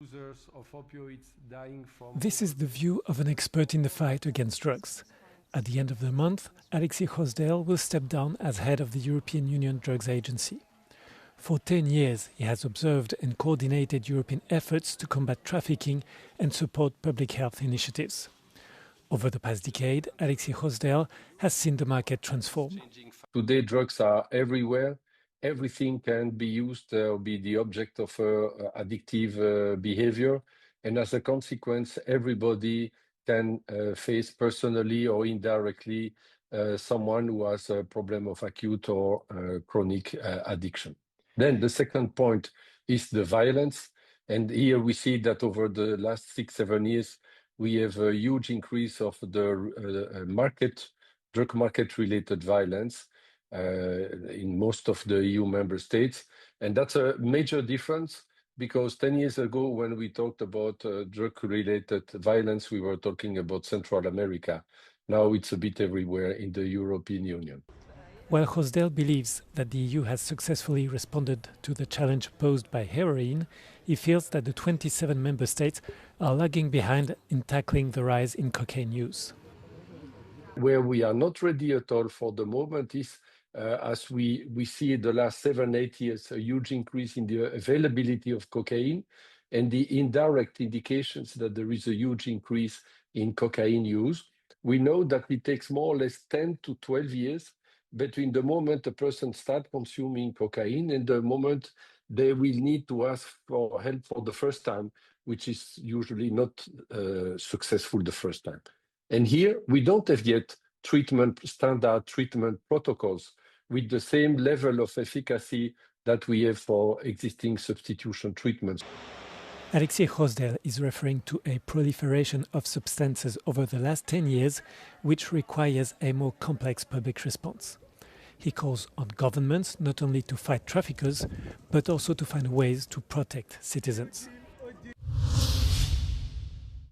users of opioids dying from... This is the view of an expert in the fight against drugs. At the end of the month, Alexis Goosdeel will step down as head of the European Union Drugs Agency. For 10 years, he has observed and coordinated European efforts to combat trafficking and support public health initiatives. Over the past decade, Alexis Goosdeel has seen the market transform. Today, drugs are everywhere. Everything can be used or be the object of addictive behavior. And as a consequence, everybody can face personally or indirectly someone who has a problem of acute or chronic addiction. Then the second point is the violence. And here we see that over the last 6-7 years, we have a huge increase of the drug market-related violence in most of the EU member states. And that's a major difference because 10 years ago, when we talked about drug-related violence, we were talking about Central America. Now it's a bit everywhere in the European Union. While Goosdeel believes that the EU has successfully responded to the challenge posed by heroin, he feels that the 27 member states are lagging behind in tackling the rise in cocaine use. Where we are not ready at all for the moment is, as we see in the last 7-8 years, a huge increase in the availability of cocaine and the indirect indications that there is a huge increase in cocaine use. We know that it takes more or less 10 to 12 years between the moment a person starts consuming cocaine and the moment they will need to ask for help for the first time, which is usually not successful the first time. And here we don't have yet standard treatment protocols with the same level of efficacy that we have for existing substitution treatments. Alexis Goosdeel is referring to a proliferation of substances over the last 10 years, which requires a more complex public response. He calls on governments not only to fight traffickers, but also to find ways to protect citizens.